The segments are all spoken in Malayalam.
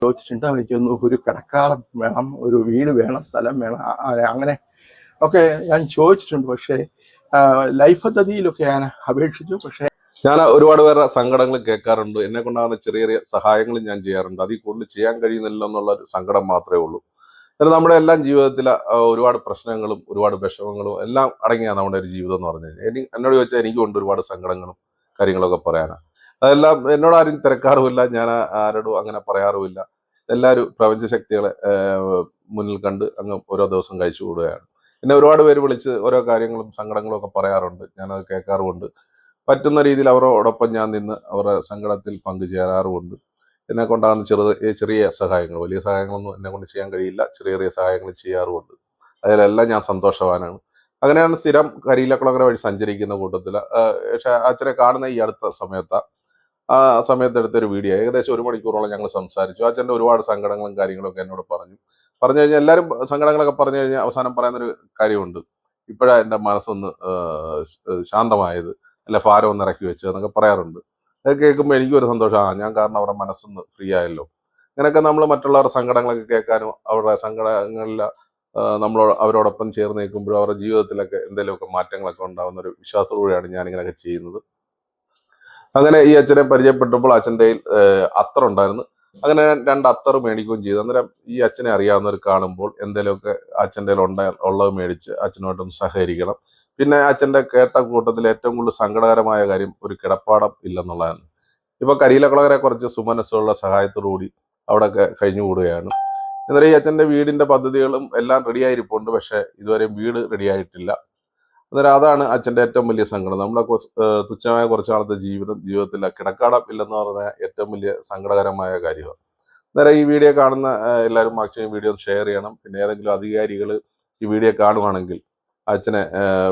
ചോദിച്ചിട്ടുണ്ട്. എനിക്കൊന്ന് ഒരു കിടക്കാളം വേണം, ഒരു വീട് വേണം, സ്ഥലം വേണം, അങ്ങനെ ഒക്കെ ഞാൻ ചോദിച്ചിട്ടുണ്ട്. പക്ഷേ ലൈഫ് പദ്ധതിയിലൊക്കെ ഞാൻ അപേക്ഷിച്ചു. പക്ഷേ ഞാൻ ഒരുപാട് പേരുടെ സങ്കടങ്ങൾ കേൾക്കാറുണ്ട്. എന്നെ കൊണ്ടാകുന്ന ചെറിയ ചെറിയ സഹായങ്ങളും ഞാൻ ചെയ്യാറുണ്ട്. അതിൽ കൂടുതൽ ചെയ്യാൻ കഴിയുന്നില്ല എന്നുള്ള ഒരു സങ്കടം മാത്രമേ ഉള്ളൂ. എന്നാൽ നമ്മുടെ എല്ലാം ജീവിതത്തിൽ ഒരുപാട് പ്രശ്നങ്ങളും ഒരുപാട് വിഷമങ്ങളും എല്ലാം അടങ്ങിയാണ് നമ്മുടെ ഒരു ജീവിതം എന്ന് പറഞ്ഞു കഴിഞ്ഞാൽ. എന്നോട് ചോദിച്ചാൽ എനിക്കുണ്ട് ഒരുപാട് സങ്കടങ്ങളും കാര്യങ്ങളൊക്കെ പറയാനാണ്. അതെല്ലാം എന്നോട് ആരും തിരക്കാറുമില്ല, ഞാൻ ആരോടും അങ്ങനെ പറയാറുമില്ല. എല്ലാവരും പ്രപഞ്ച ശക്തികളെ മുന്നിൽ കണ്ട് അങ്ങ് ഓരോ ദിവസം കഴിച്ചു കൂടുകയാണ്. പിന്നെ ഒരുപാട് പേര് വിളിച്ച് ഓരോ കാര്യങ്ങളും സങ്കടങ്ങളും ഒക്കെ പറയാറുണ്ട്. ഞാനത് കേൾക്കാറുമുണ്ട്. പറ്റുന്ന രീതിയിൽ അവരോടൊപ്പം ഞാൻ നിന്ന് അവരുടെ സങ്കടത്തിൽ പങ്കുചേരാറുമുണ്ട്. എന്നെ കൊണ്ടാകുന്ന ചെറിയ സഹായങ്ങൾ, വലിയ സഹായങ്ങളൊന്നും എന്നെ കൊണ്ട് ചെയ്യാൻ കഴിയില്ല, ചെറിയ ചെറിയ സഹായങ്ങൾ ചെയ്യാറുമുണ്ട്. അതിലെല്ലാം ഞാൻ സന്തോഷവാനാണ്. അങ്ങനെയാണ് സ്ഥിരം കരിയിലക്കുളങ്ങര വഴി സഞ്ചരിക്കുന്ന കൂട്ടത്തിൽ. പക്ഷേ അച്ഛനെ കാണുന്ന ഈ അടുത്ത സമയത്താണ്. ആ സമയത്ത് എടുത്തൊരു വീഡിയോ ഏകദേശം 1 മണിക്കൂറോളം ഞങ്ങൾ സംസാരിച്ചു. അച്ഛൻ്റെ ഒരുപാട് സങ്കടങ്ങളും കാര്യങ്ങളൊക്കെ എന്നോട് പറഞ്ഞു കഴിഞ്ഞാൽ എല്ലാവരും സങ്കടങ്ങളൊക്കെ പറഞ്ഞു കഴിഞ്ഞാൽ അവസാനം പറയുന്നൊരു കാര്യമുണ്ട്, ഇപ്പോഴാണ് എൻ്റെ മനസ്സൊന്ന് ശാന്തമായത്, അല്ല ഭാരം ഒന്ന് ഇറക്കി വെച്ച് എന്നൊക്കെ പറയാറുണ്ട്. അത് കേൾക്കുമ്പോൾ എനിക്കൊരു സന്തോഷം, ഞാൻ കാരണം അവരുടെ മനസ്സൊന്ന് ഫ്രീ ആയല്ലോ. അങ്ങനെയൊക്കെ നമ്മൾ മറ്റുള്ളവരുടെ സങ്കടങ്ങളൊക്കെ കേൾക്കാനും അവരുടെ സങ്കടങ്ങളിൽ നമ്മൾ അവരോടൊപ്പം ചേർന്ന് നിൽക്കുമ്പോഴും അവരുടെ ജീവിതത്തിലൊക്കെ എന്തെങ്കിലുമൊക്കെ മാറ്റങ്ങളൊക്കെ ഉണ്ടാകുന്ന ഒരു വിശ്വാസത്തോടെയാണ് ഞാനിങ്ങനെയൊക്കെ ചെയ്യുന്നത്. അങ്ങനെ ഈ അച്ഛനെ പരിചയപ്പെട്ടപ്പോൾ അച്ഛൻ്റെ കയ്യിൽ അത്തർ ഉണ്ടായിരുന്നു. അങ്ങനെ 2 അത്തർ മേടിക്കുകയും ചെയ്തു. അന്നേരം ഈ അച്ഛനെ അറിയാവുന്നവർ കാണുമ്പോൾ എന്തെങ്കിലുമൊക്കെ അച്ഛൻ്റെ ഉള്ളത് മേടിച്ച് അച്ഛനുമായിട്ടൊന്ന് സഹകരിക്കണം. പിന്നെ അച്ഛൻ്റെ കേട്ട കൂട്ടത്തിൽ ഏറ്റവും കൂടുതൽ സങ്കടകരമായ കാര്യം ഒരു കിടപ്പാടം ഇല്ലെന്നുള്ളതാണ്. ഇപ്പോൾ കരിയിലക്കുളങ്ങരെ കുറച്ച് സുമനസ്സുള്ള സഹായത്തോടുകൂടി അവിടെയൊക്കെ കഴിഞ്ഞുകൂടുകയാണ്. എന്നാൽ ഈ അച്ഛൻ്റെ വീടിൻ്റെ പദ്ധതികളും എല്ലാം റെഡിയായിരിപ്പുണ്ട്. പക്ഷേ ഇതുവരെ വീട് റെഡിയായിട്ടില്ല. അന്നേരം അതാണ് അച്ഛൻ്റെ ഏറ്റവും വലിയ സങ്കടം. നമ്മുടെ തുച്ഛമായ കുറച്ച് നാളത്തെ ജീവിതത്തിൽ കിടക്കാടം ഇല്ലെന്ന് പറഞ്ഞാൽ ഏറ്റവും വലിയ സങ്കടകരമായ കാര്യമാണ്. അന്നേരം ഈ വീഡിയോ കാണുന്ന എല്ലാവരും മാക്സിമം വീഡിയോ ഷെയർ ചെയ്യണം. പിന്നെ ഏതെങ്കിലും അധികാരികൾ ഈ വീഡിയോ കാണുവാണെങ്കിൽ അച്ഛനെ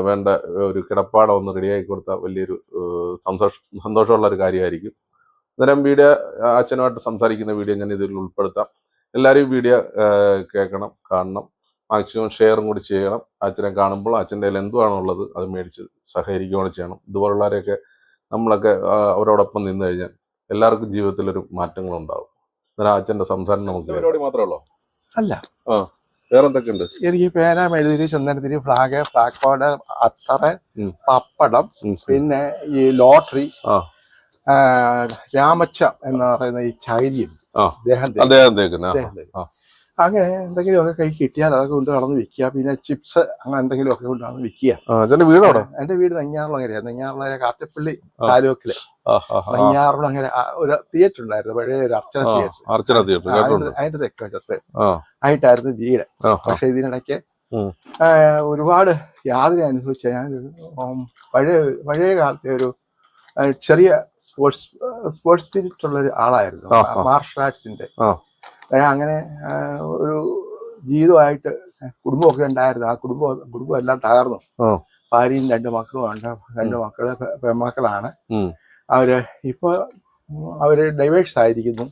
വേണ്ട ഒരു കിടപ്പാടം ഒന്ന് റെഡിയാക്കി കൊടുത്താൽ വലിയൊരു സന്തോഷമുള്ള ഒരു കാര്യമായിരിക്കും. അന്നേരം വീഡിയോ അച്ഛനുമായിട്ട് സംസാരിക്കുന്ന വീഡിയോ ഞാൻ ഇതിൽ ഉൾപ്പെടുത്താം. എല്ലാവരും വീഡിയോ കേൾക്കണം, കാണണം, മാക്സിമം ഷെയറും കൂടി ചെയ്യണം. അച്ഛനെ കാണുമ്പോൾ അച്ഛൻ്റെ കയ്യിൽ എന്തുവാണുള്ളത് അത് മേടിച്ച് സഹകരിക്കുകയാണ് ചെയ്യണം. ഇതുപോലുള്ളവരെയൊക്കെ നമ്മളൊക്കെ അവരോടൊപ്പം നിന്ന് കഴിഞ്ഞാൽ എല്ലാവർക്കും ജീവിതത്തിലൊരു മാറ്റങ്ങളുണ്ടാവും. അന്നേരം അച്ഛൻ്റെ സംസാരം നമുക്ക് പരിപാടി മാത്രമേ ഉള്ളൂ? അല്ല, വേറെ എന്തൊക്കെയുണ്ട്? എനിക്ക് പേന, മെഴുതിരി, ചന്ദനത്തിരി, ഫ്ലാഗ്, ഫ്ലാഗ്, അത്തറ്, പപ്പടം, പിന്നെ ഈ ലോട്ടറി, രാമച്ച എന്ന് പറയുന്ന ഈ ചൈര്യം, അങ്ങനെ എന്തെങ്കിലുമൊക്കെ കൈ കിട്ടിയാൽ അതൊക്കെ കൊണ്ട് നടന്ന് വിൽക്കുക. പിന്നെ ചിപ്സ് അങ്ങനെ എന്തെങ്കിലും ഒക്കെ കൊണ്ട് നടന്ന് വിൽക്കുക. എന്റെ വീട് നെഞ്ഞാറുളങ്ങരയാണ്. നെഞ്ഞാറുളങ്ങര കാറ്റപ്പള്ളി താലൂക്കില് നെഞ്ഞാറുളങ്ങര ഒരു തിയേറ്റർ ഉണ്ടായിരുന്നു, പഴയ ഒരു അർച്ചന തിയേറ്റർ. അതിന്റെ തെക്കത്ത് ആയിട്ടായിരുന്നു വീട്. പക്ഷെ ഇതിനിടയ്ക്ക് ഒരുപാട് യാതന അനുഭവിച്ച ഞാൻ പഴയ കാലത്തെ ഒരു ചെറിയ സ്പോർട്സ് സ്പിരിറ്റ് ഉള്ള ഒരു ആളായിരുന്നു. മാർഷൽ ആർട്സിന്റെ അങ്ങനെ ഒരു ജീവിതമായിട്ട് കുടുംബമൊക്കെ ഉണ്ടായിരുന്നു. ആ കുടുംബം എല്ലാം തകർന്നു. ഭാര്യയും 2 മക്കളും ഉണ്ട്. 2 മക്കള് പെൺമക്കളാണ്. അവര് ഡൈവേഴ്സ് ആയിരിക്കുന്നു.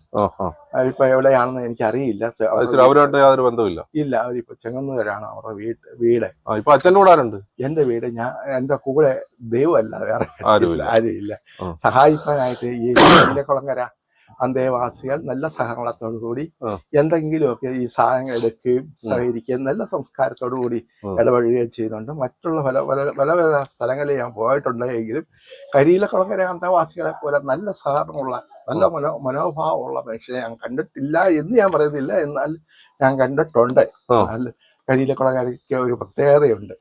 അവരിപ്പോ എവിടെയാണെന്ന് എനിക്കറിയില്ല. അവരുമായിട്ട് യാതൊരു ബന്ധമില്ല. ഇല്ല, അവരിപ്പോ ചെങ്ങന്നൂരാണ് അവരുടെ വീട്. അച്ഛൻ്റെ കൂടെ ആരുണ്ട്? എന്റെ വീട് എന്റെ കൂടെ ദൈവമല്ല വേറെ ആരുമില്ല. സഹായിക്കാനായിട്ട് ഈ കുളങ്ങര അന്തേവാസികൾ നല്ല സഹകരണത്തോടു കൂടി എന്തെങ്കിലുമൊക്കെ ഈ സാധനങ്ങൾ എടുക്കുകയും സഹകരിക്കുകയും നല്ല സംസ്കാരത്തോടു കൂടി ഇടപഴകുകയും ചെയ്യുന്നുണ്ട്. മറ്റുള്ള പല സ്ഥലങ്ങളിൽ ഞാൻ പോയിട്ടുണ്ടെങ്കിലും കരിയിലക്കുളങ്ങര അന്തേവാസികളെ പോലെ നല്ല സഹകരണമുള്ള നല്ല മനോഭാവമുള്ള മനുഷ്യനെ ഞാൻ കണ്ടിട്ടില്ല എന്ന് ഞാൻ പറയുന്നില്ല. എന്നാൽ ഞാൻ കണ്ടിട്ടുണ്ട്. കരിയിലക്കുളങ്ങരയ്ക്ക് ഒരു പ്രത്യേകതയുണ്ട്.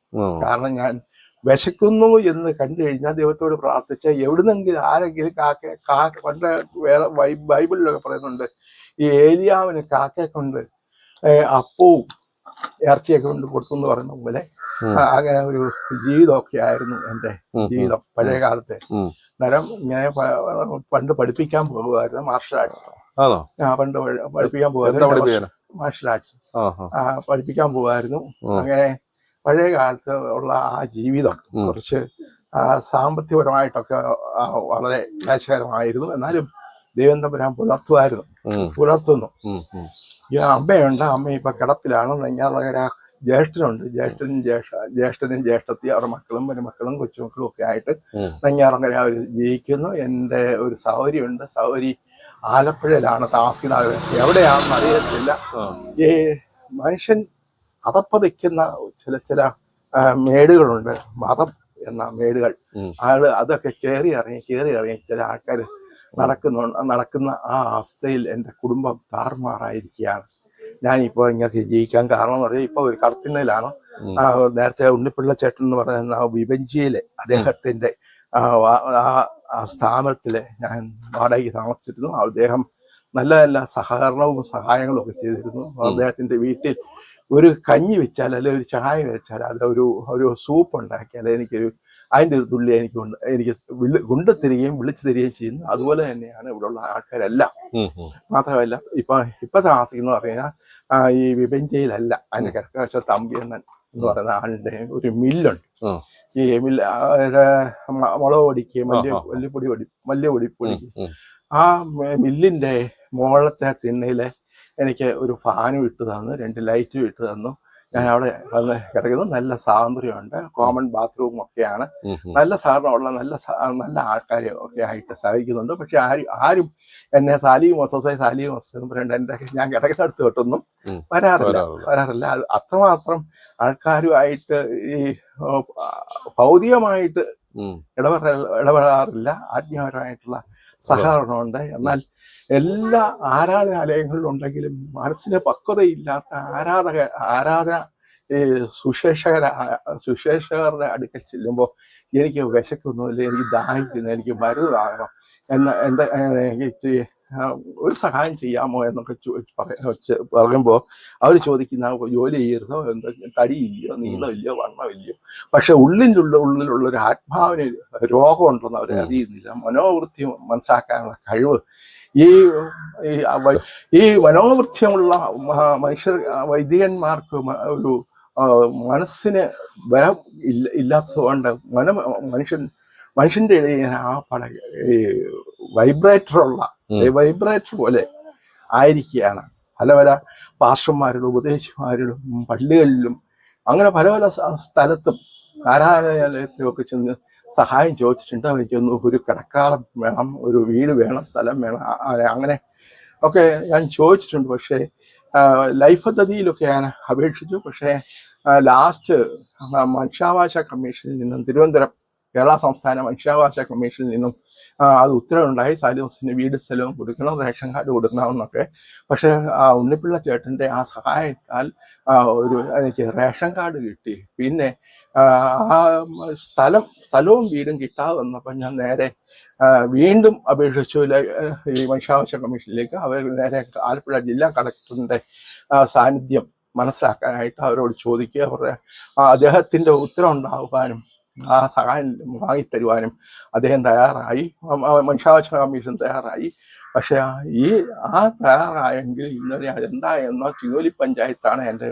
കാരണം ഞാൻ വിശക്കുന്നു എന്ന് കണ്ടു കഴിഞ്ഞാൽ ദൈവത്തോട് പ്രാർത്ഥിച്ച എവിടുന്നെങ്കിലും ആരെങ്കിലും പണ്ട് ബൈബിളിലൊക്കെ പറയുന്നുണ്ട്, ഈ ഏലിയാവിന് കാക്കയെ കൊണ്ട് അപ്പവും ഇറച്ചിയൊക്കെ കൊണ്ട് കൊടുത്തു എന്ന് പറയുന്ന പോലെ അങ്ങനെ ഒരു ജീവിതമൊക്കെ ആയിരുന്നു എൻ്റെ ജീവിതം പഴയ കാലത്തെ. അന്നേരം ഇങ്ങനെ പണ്ട് പഠിപ്പിക്കാൻ പോകുമായിരുന്നു മാർഷൽ ആർട്സ്. പണ്ട് പഠിപ്പിക്കാൻ പോകുമായിരുന്നു മാർഷൽ ആർട്സ് പഠിപ്പിക്കാൻ പോകുമായിരുന്നു. അങ്ങനെ പഴയ കാലത്ത് ഉള്ള ആ ജീവിതം കുറച്ച് സാമ്പത്തികപരമായിട്ടൊക്കെ വളരെ ക്ലേശകരമായിരുന്നു. എന്നാലും ദൈവം തമ്പുരാൻ പുലർത്തുന്നു. അമ്മയുണ്ട്. അമ്മ ഇപ്പൊ കിടപ്പിലാണ്. നെഞ്ഞാറുളങ്ങര ജ്യേഷ്ഠനുണ്ട്. ജ്യേഷ്ഠനും ജ്യേഷ്ഠത്തി അവരുടെ മക്കളും മരുമക്കളും കൊച്ചുമക്കളും ഒക്കെ ആയിട്ട് നെഞ്ഞാറുളങ്ങര അവർ ജീവിക്കുന്നു. എൻ്റെ ഒരു സഹോദരിയുണ്ട്. സഹോദരി ആലപ്പുഴയിലാണ് താമസിക്കുന്നത്. എവിടെയാണെന്ന് അറിയത്തില്ല. ഈ മനുഷ്യൻ അതപ്പതിക്കുന്ന ചില മേടുകളുണ്ട്, മതം എന്ന മേടുകൾ. അതൊക്കെ കയറി ഇറങ്ങി ചില ആൾക്കാർ നടക്കുന്ന ആ അവസ്ഥയിൽ എൻ്റെ കുടുംബം താറുമാറായിരിക്കുകയാണ്. ഞാനിപ്പോൾ ഇങ്ങനെ ജീവിക്കാൻ കാരണം എന്ന് പറഞ്ഞാൽ ഇപ്പോൾ ഒരു കടത്തിണ്ണയിലാണ്. നേരത്തെ ഉണ്ണിപ്പിള്ള ചേട്ടൻ എന്ന് പറയുന്ന വിഭജിയിലെ അദ്ദേഹത്തിന്റെ ആ സ്ഥാപനത്തില് ഞാൻ വാടകയ്ക്ക് താമസിച്ചിരുന്നു. അദ്ദേഹം നല്ല നല്ല സഹകരണവും സഹായങ്ങളും ഒക്കെ ചെയ്തിരുന്നു. അദ്ദേഹത്തിന്റെ വീട്ടിൽ ഒരു കഞ്ഞി വെച്ചാൽ അല്ലെ ഒരു ചായ വെച്ചാൽ അല്ല ഒരു സൂപ്പ് ഉണ്ടാക്കിയാൽ അതിൻ്റെ ഒരു തുള്ളി എനിക്ക് കൊണ്ടുതരികയും വിളിച്ചു തരികയും ചെയ്യുന്നു. അതുപോലെ തന്നെയാണ് ഇവിടെയുള്ള ആൾക്കാരെല്ലാം. മാത്രമല്ല ഇപ്പൊ താമസിക്കുന്ന പറഞ്ഞാൽ ഈ വിഭജിയിലല്ല, അതിന്റെ കിഴക്കാശ തമ്പിയണ്ണൻ എന്ന് പറയുന്ന ആളുടെ ഒരു മില്ലുണ്ട്. ഈ മുളക് പൊടിക്കുകയും മല്ലിപ്പൊടി പൊടിക്കുകയും ആ മില്ലിന്റെ മുകളത്തെ തിണ്ണയില് എനിക്ക് ഒരു ഫാനും ഇട്ട് തന്നു, 2 ലൈറ്റും ഇട്ട് തന്നു. ഞാൻ അവിടെ വന്ന് കിടക്കുന്നു. നല്ല സ്വാതന്ത്ര്യമുണ്ട്, കോമൺ ബാത്റൂം ഒക്കെയാണ്, നല്ല സഹകരണമുള്ള നല്ല ആൾക്കാരെ ഒക്കെ ആയിട്ട് സഹായിക്കുന്നുണ്ട്. പക്ഷെ ആരും എന്നെ സാലിയും ഞാൻ കിടക്കുന്നിടത്ത് തൊട്ടൊന്നും വരാറില്ല. അത്രമാത്രം ആൾക്കാരുമായിട്ട് ഈ ഭൗതികമായിട്ട് ഇടപെടാറില്ല. ആത്മീയപരമായിട്ടുള്ള സഹകരണമുണ്ട്. എന്നാൽ എല്ലാ ആരാധനാലയങ്ങളിലും ഉണ്ടെങ്കിലും മനസ്സിന് പക്വതയില്ലാത്ത ആരാധന സുശേഷകരുടെ അടുക്കൽ ചെല്ലുമ്പോൾ എനിക്ക് വിശക്കുന്നില്ല, എനിക്ക് ദാഹിക്കുന്നു, എനിക്ക് മരുന്ന് വാങ്ങണം എനിക്ക് ഒരു സഹായം ചെയ്യാമോ എന്നൊക്കെ പറയുമ്പോൾ അവർ ചോദിക്കുന്ന ജോലി ചെയ്യരുതോ, എന്തെങ്കിലും തടിയില്ലയോ, നീളമില്ലയോ, വണ്ണമില്ലയോ. പക്ഷെ ഉള്ളിലുള്ളൊരു ആത്മാവിന് രോഗമുണ്ടെന്ന് അവർ അറിയുന്നില്ല. മനോവൃത്തി മനസ്സിലാക്കാനുള്ള കഴിവ് ഈ മനോവൃത്തിയുള്ള വൈദികന്മാർക്ക് ഒരു മനസ്സിന് ബലം ഇല്ലാത്തതുകൊണ്ട് മനുഷ്യന്റെ ഇടയിൽ ഈ വൈബ്രേറ്റർ പോലെ ആയിരിക്കുകയാണ്. പല പാസ്റ്റർമാരുടെ ഉപദേശിമാരുടെ പള്ളികളിലും അങ്ങനെ പല സ്ഥലത്തും ആരാധനാലയത്തിലൊക്കെ ചെന്ന് സഹായം ചോദിച്ചിട്ടുണ്ട്. അവർക്ക് ഒരു കിടക്കാളം വേണം, ഒരു വീട് വേണം, സ്ഥലം വേണം, അങ്ങനെ ഒക്കെ ഞാൻ ചോദിച്ചിട്ടുണ്ട്. പക്ഷേ ലൈഫ് പദ്ധതിയിലൊക്കെ ഞാൻ അപേക്ഷിച്ചു. പക്ഷേ ലാസ്റ്റ് മനുഷ്യാവകാശ കമ്മീഷനിൽ നിന്നും തിരുവനന്തപുരം കേരള സംസ്ഥാന മനുഷ്യാവകാശ കമ്മീഷനിൽ നിന്നും അത് ഉത്തരവുണ്ടായി. സാലിദോസിന് വീട് സ്ഥലവും കൊടുക്കണം, റേഷൻ കാർഡ് കൊടുക്കണമെന്നൊക്കെ. പക്ഷെ ഉണ്ണിപ്പിള്ള ചേട്ടന്റെ ആ സഹായത്താൽ എനിക്ക് റേഷൻ കാർഡ് കിട്ടി. പിന്നെ ആ സ്ഥലവും വീടും കിട്ടാതെ വന്നപ്പോൾ ഞാൻ നേരെ വീണ്ടും അപേക്ഷിച്ചു ഈ മനുഷ്യാവകാശ കമ്മീഷനിലേക്ക്. അവർ നേരെ ആലപ്പുഴ ജില്ലാ കളക്ടറിന്റെ സാന്നിധ്യം മനസ്സിലാക്കാനായിട്ട് അവരോട് ചോദിക്കുക. അവരുടെ അദ്ദേഹത്തിന്റെ ഉത്തരവുണ്ടാകാനും ആ സഹായം വാങ്ങിത്തരുവാനും അദ്ദേഹം തയ്യാറായി, മനുഷ്യാവകാശ കമ്മീഷൻ തയ്യാറായി. പക്ഷെ തയ്യാറായെങ്കിൽ ഇന്നലെ എന്തായെന്നോ ചിങ്ങോലി പഞ്ചായത്താണ് എൻ്റെ